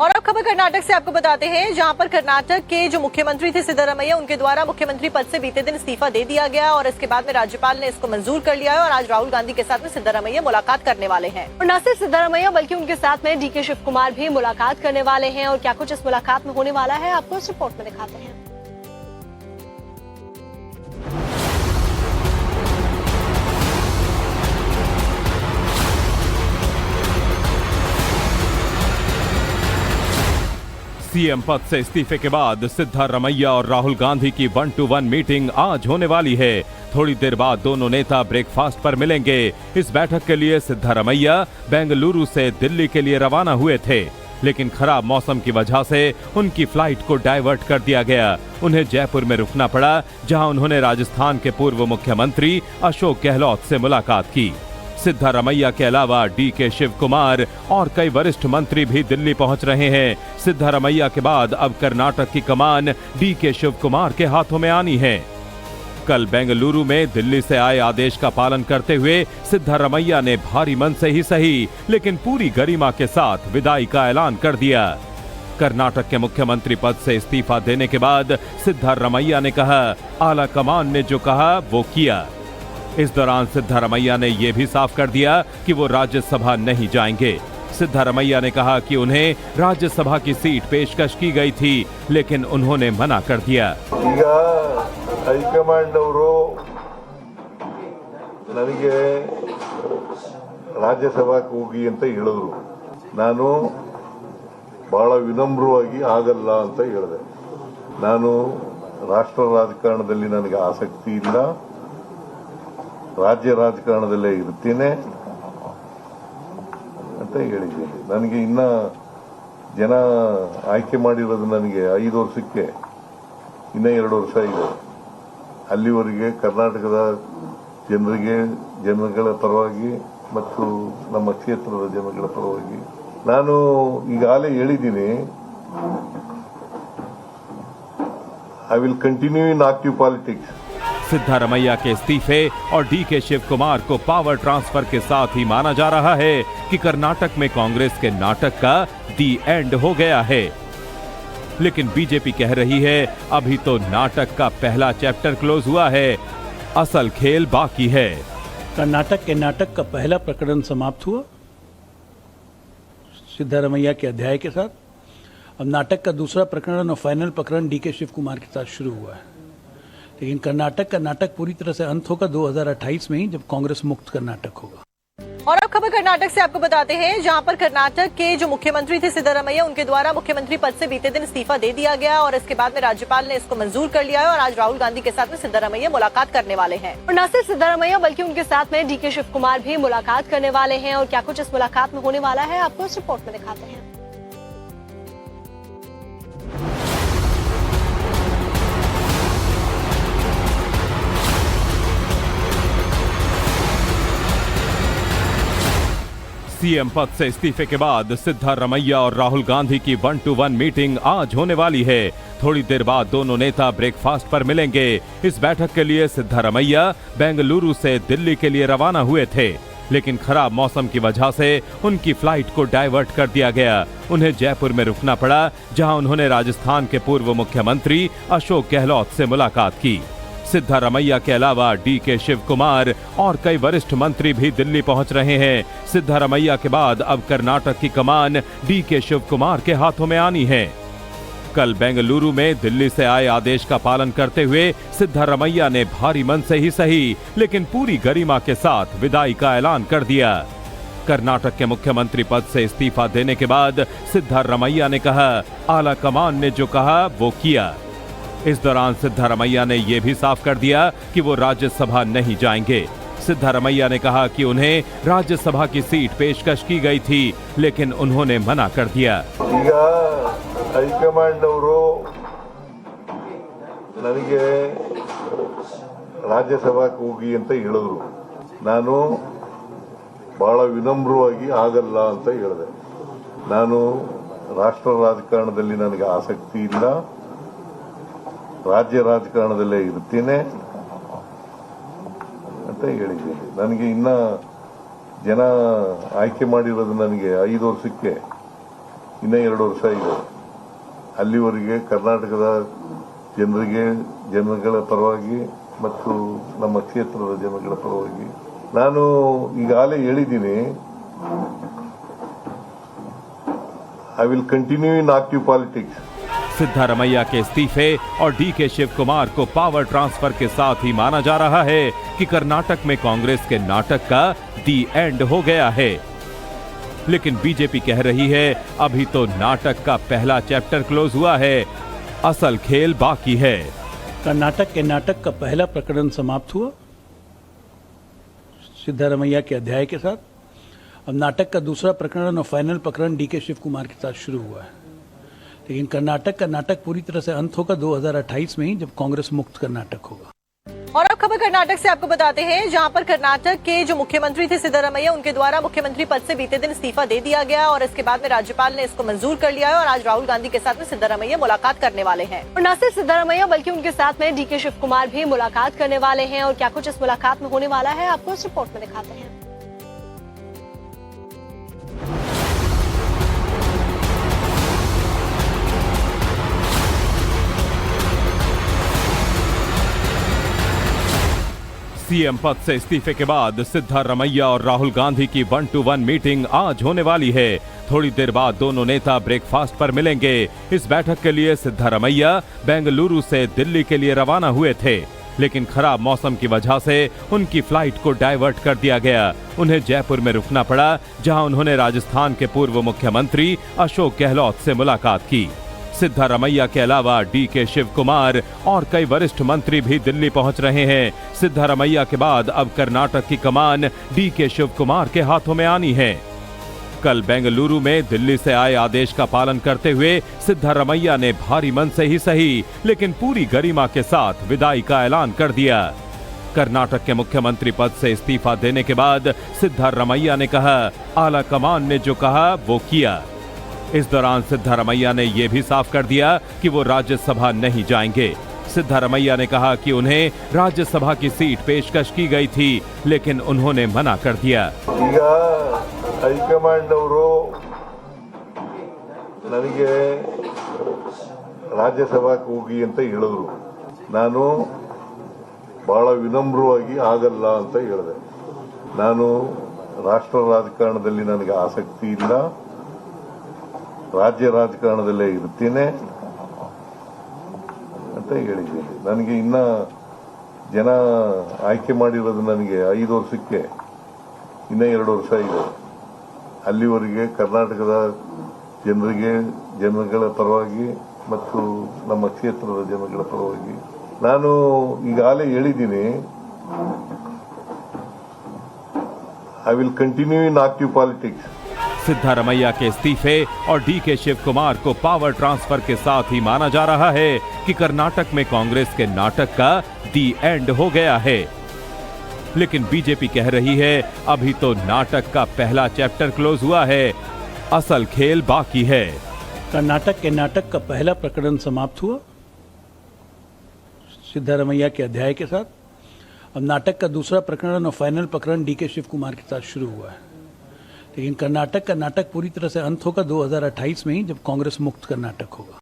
और अब खबर कर्नाटक से आपको बताते हैं, जहां पर कर्नाटक के जो मुख्यमंत्री थे सिद्धारमैया, उनके द्वारा मुख्यमंत्री पद से बीते दिन इस्तीफा दे दिया गया और इसके बाद में राज्यपाल ने इसको मंजूर कर लिया है और आज राहुल गांधी के साथ में सिद्धारमैया मुलाकात करने वाले हैं। और न सिर्फ सिद्धारमैया बल्कि उनके साथ में डीके शिव कुमार भी मुलाकात करने वाले हैं। और क्या कुछ इस मुलाकात में होने वाला है, आपको इस रिपोर्ट में दिखाते हैं। सीएम पद से इस्तीफे के बाद सिद्धारमैया और राहुल गांधी की 1-to-1 मीटिंग आज होने वाली है। थोड़ी देर बाद दोनों नेता ब्रेकफास्ट पर मिलेंगे। इस बैठक के लिए सिद्धारमैया बेंगलुरु से दिल्ली के लिए रवाना हुए थे, लेकिन खराब मौसम की वजह से उनकी फ्लाइट को डाइवर्ट कर दिया गया। उन्हें जयपुर में रुकना पड़ा, जहां उन्होंने राजस्थान के पूर्व मुख्यमंत्री अशोक गहलोत से मुलाकात की। सिद्धारमैया के अलावा डीके शिव कुमार और कई वरिष्ठ मंत्री भी दिल्ली पहुंच रहे हैं। सिद्धारमैया के बाद अब कर्नाटक की कमान डीके शिव कुमार के हाथों में आनी है। कल बेंगलुरु में दिल्ली से आए आदेश का पालन करते हुए सिद्धारमैया ने भारी मन से ही सही, लेकिन पूरी गरिमा के साथ विदाई का ऐलान कर दिया। कर्नाटक के मुख्यमंत्री पद से इस्तीफा देने के बाद सिद्धारमैया ने कहा, आला कमान ने जो कहा वो किया। इस दौरान सिद्धारमैया ने यह भी साफ कर दिया कि वो राज्यसभा नहीं जाएंगे। सिद्धारमैया ने कहा कि उन्हें राज्यसभा की सीट पेशकश की गई थी, लेकिन उन्होंने मना कर दिया। हाईकमांड ನನಗೆ ರಾಜ್ಯಸಭಾಕ್ಕೆ ಹೋಗಿ ಅಂತ ಹೇಳಿದ್ರು. ನಾನು ಬಹಳ ವಿನಮ್ರವಾಗಿ ಆಗಲ್ಲ ಅಂತ ಹೇಳಿದೆ. ನಾನು ರಾಷ್ಟ್ರ ರಾಜಕಾರಣದಲ್ಲಿ ನನಗೆ ಆಸಕ್ತಿ ಇಲ್ಲ, ರಾಜ್ಯ ರಾಜಕಾರಣದಲ್ಲೇ ಇರ್ತೀನಿ ಅಂತ ಹೇಳಿದ್ದೀನಿ. ನನಗೆ ಇನ್ನ ಜನ ಆಯ್ಕೆ ಮಾಡಿರೋದು ನನಗೆ 5 ವರ್ಷಕ್ಕೆ, ಇನ್ನ 2 ವರ್ಷ ಇದೆ. ಅಲ್ಲಿವರೆಗೆ ಕರ್ನಾಟಕದ ಜನಗಳ ಪರವಾಗಿ ಮತ್ತು ನಮ್ಮ ಕ್ಷೇತ್ರದ ಜನಗಳ ಪರವಾಗಿ ನಾನು ಈಗಾಗಲೇ ಹೇಳಿದ್ದೀನಿ, I will continue in active politics. Siddaramaiah के इस्तीफे और डीके शिव कुमार को पावर ट्रांसफर के साथ ही माना जा रहा है कि कर्नाटक में कांग्रेस के नाटक का दी एंड हो गया है। लेकिन बीजेपी कह रही है, अभी तो नाटक का पहला चैप्टर क्लोज हुआ है, असल खेल बाकी है। कर्नाटक के नाटक का पहला प्रकरण समाप्त हुआ सिद्धारमैया के अध्याय के साथ। अब नाटक का दूसरा प्रकरण और फाइनल प्रकरण डीके शिव कुमार के साथ शुरू हुआ है। लेकिन कर्नाटक का नाटक पूरी तरह से अंत होगा 2028 में ही, जब कांग्रेस मुक्त कर्नाटक होगा। और अब खबर कर्नाटक से आपको बताते हैं, जहां पर कर्नाटक के जो मुख्यमंत्री थे सिद्धारमैया, उनके द्वारा मुख्यमंत्री पद से बीते दिन इस्तीफा दे दिया गया और इसके बाद में राज्यपाल ने इसको मंजूर कर लिया है और आज राहुल गांधी के साथ में सिद्धारमैया मुलाकात करने वाले हैं। और न सिर्फ सिद्धारमैया बल्कि उनके साथ में डीके शिव कुमार भी मुलाकात करने वाले हैं। और क्या कुछ इस मुलाकात में होने वाला है, आपको इस रिपोर्ट में दिखाते हैं। सीएम पद से इस्तीफे के बाद सिद्धारमैया और राहुल गांधी की 1-to-1 मीटिंग आज होने वाली है। थोड़ी देर बाद दोनों नेता ब्रेकफास्ट पर मिलेंगे। इस बैठक के लिए सिद्धारमैया बेंगलुरु से दिल्ली के लिए रवाना हुए थे, लेकिन खराब मौसम की वजह से उनकी फ्लाइट को डाइवर्ट कर दिया गया। उन्हें जयपुर में रुकना पड़ा, जहां उन्होंने राजस्थान के पूर्व मुख्यमंत्री अशोक गहलोत से मुलाकात की। सिद्धारमैया के अलावा डीके शिव कुमार और कई वरिष्ठ मंत्री भी दिल्ली पहुंच रहे हैं। सिद्धारमैया के बाद अब कर्नाटक की कमान डीके शिव कुमार के हाथों में आनी है। कल बेंगलुरु में दिल्ली से आए आदेश का पालन करते हुए सिद्धारमैया ने भारी मन से ही सही, लेकिन पूरी गरिमा के साथ विदाई का ऐलान कर दिया। कर्नाटक के मुख्यमंत्री पद से इस्तीफा देने के बाद सिद्धारमैया ने कहा, आला कमान ने जो कहा वो किया। इस दौरान सिद्धारमैया ने यह भी साफ कर दिया कि वो राज्यसभा नहीं जाएंगे। सिद्धारमैया ने कहा कि उन्हें राज्यसभा की सीट पेशकश की गई थी, लेकिन उन्होंने मना कर दिया। हाईकमांड ನನಗೆ ರಾಜ್ಯಸಭಾಕ್ಕೆ ಹೋಗಿ ಅಂತ ಹೇಳಿದ್ರು. ನಾನು ಬಹಳ ವಿನಮ್ರವಾಗಿ ಆಗಲ್ಲ ಅಂತ ಹೇಳಿದೆ. ನಾನು ರಾಷ್ಟ್ರ ರಾಜಕಾರಣದಲ್ಲಿ ನನಗೆ ಆಸಕ್ತಿ ಇಲ್ಲ, ರಾಜ್ಯ ರಾಜಕಾರಣದಲ್ಲೇ ಇರ್ತೀನಿ ಅಂತ ಹೇಳಿದ್ದೀನಿ. ನನಗೆ ಇನ್ನ ಜನ ಆಯ್ಕೆ ಮಾಡಿರೋದು ನನಗೆ 5 ವರ್ಷಕ್ಕೆ, ಇನ್ನೂ 2 ವರ್ಷ ಇದೆ. ಅಲ್ಲಿವರೆಗೆ ಕರ್ನಾಟಕದ ಜನಗಳ ಪರವಾಗಿ ಮತ್ತು ನಮ್ಮ ಕ್ಷೇತ್ರದ ಜನಗಳ ಪರವಾಗಿ ನಾನು ಈಗಾಗಲೇ ಹೇಳಿದ್ದೀನಿ, I will continue in active politics. Siddaramaiah के इस्तीफे और डीके शिव कुमार को पावर ट्रांसफर के साथ ही माना जा रहा है कि कर्नाटक में कांग्रेस के नाटक का दी एंड हो गया है। लेकिन बीजेपी कह रही है अभी तो नाटक का पहला चैप्टर क्लोज हुआ है, असल खेल बाकी है। कर्नाटक के नाटक का पहला प्रकरण समाप्त हुआ सिद्धारमैया के अध्याय के साथ। अब नाटक का दूसरा प्रकरण और फाइनल प्रकरण डीके शिव कुमार के साथ शुरू हुआ है। लेकिन कर्नाटक का नाटक पूरी तरह से अंत होगा 2028 में ही, जब कांग्रेस मुक्त कर्नाटक होगा। और अब खबर कर्नाटक से आपको बताते हैं, जहां पर कर्नाटक के जो मुख्यमंत्री थे सिद्धारमैया, उनके द्वारा मुख्यमंत्री पद से बीते दिन इस्तीफा दे दिया गया और इसके बाद में राज्यपाल ने इसको मंजूर कर लिया है और आज राहुल गांधी के साथ में सिद्धारमैया मुलाकात करने वाले हैं। और न सिर्फ सिद्धारमैया बल्कि उनके साथ में डीके शिव कुमार भी मुलाकात करने वाले हैं। और क्या कुछ इस मुलाकात में होने वाला है, आपको इस रिपोर्ट में दिखाते हैं। सीएम पद से इस्तीफे के बाद सिद्धारमैया और राहुल गांधी की 1-to-1 मीटिंग आज होने वाली है। थोड़ी देर बाद दोनों नेता ब्रेकफास्ट पर मिलेंगे। इस बैठक के लिए सिद्धारमैया बेंगलुरु से दिल्ली के लिए रवाना हुए थे, लेकिन खराब मौसम की वजह से उनकी फ्लाइट को डाइवर्ट कर दिया गया। उन्हें जयपुर में रुकना पड़ा, जहां उन्होंने राजस्थान के पूर्व मुख्यमंत्री अशोक गहलोत से मुलाकात की। सिद्धारमैया के अलावा डीके शिव कुमार और कई वरिष्ठ मंत्री भी दिल्ली पहुंच रहे हैं। सिद्धारमैया के बाद अब कर्नाटक की कमान डीके शिव कुमार के हाथों में आनी है। कल बेंगलुरु में दिल्ली से आए आदेश का पालन करते हुए सिद्धारमैया ने भारी मन से ही सही, लेकिन पूरी गरिमा के साथ विदाई का ऐलान कर दिया। कर्नाटक के मुख्यमंत्री पद से इस्तीफा देने के बाद सिद्धारमैया ने कहा, आला कमान ने जो कहा वो किया। इस दौरान सिद्धारमैया ने यह भी साफ कर दिया कि वो राज्यसभा नहीं जाएंगे। सिद्धारमैया ने कहा कि उन्हें राज्यसभा की सीट पेशकश की गई थी, लेकिन उन्होंने मना कर दिया। ಈಗ ಹೈಕಮಾಂಡ್ ಅವರು ನನಗೆ ರಾಜ್ಯಸಭಾಕ್ಕೆ ಹೋಗಿ ಅಂತ ಹೇಳಿದ್ರು. ನಾನು ಬಹಳ ವಿನಮ್ರವಾಗಿ ಆಗಲ್ಲ ಅಂತ ಹೇಳಿದೆ. ನಾನು ರಾಷ್ಟ್ರ ರಾಜಕಾರಣದಲ್ಲಿ ನನಗೆ ಆಸಕ್ತಿ ಇಲ್ಲ, ರಾಜ್ಯ ರಾಜಕಾರಣದಲ್ಲೇ ಇರ್ತೀನಿ ಅಂತ ಹೇಳಿದ್ದೀನಿ. ನನಗೆ ಇನ್ನ ಜನ ಆಯ್ಕೆ ಮಾಡಿರೋದು ನನಗೆ 5 ವರ್ಷಕ್ಕೆ, ಇನ್ನೂ 2 ವರ್ಷ ಇದೆ. ಅಲ್ಲಿವರೆಗೆ ಕರ್ನಾಟಕದ ಜನಗಳ ಪರವಾಗಿ ಮತ್ತು ನಮ್ಮ ಕ್ಷೇತ್ರದ ಜನಗಳ ಪರವಾಗಿ ನಾನು ಈಗಾಗಲೇ ಹೇಳಿದ್ದೀನಿ, I will continue in active politics. Siddaramaiah के इस्तीफे और डीके शिव कुमार को पावर ट्रांसफर के साथ ही माना जा रहा है कि कर्नाटक में कांग्रेस के नाटक का दी एंड हो गया है। लेकिन बीजेपी कह रही है अभी तो नाटक का पहला चैप्टर क्लोज हुआ है, असल खेल बाकी है। कर्नाटक के नाटक का पहला प्रकरण समाप्त हुआ सिद्धारमैया के अध्याय के साथ। अब नाटक का दूसरा प्रकरण और फाइनल प्रकरण डीके शिव कुमार के साथ शुरू हुआ है। लेकिन कर्नाटक का नाटक पूरी तरह से अंत होगा 2028 में ही, जब कांग्रेस मुक्त कर्नाटक होगा।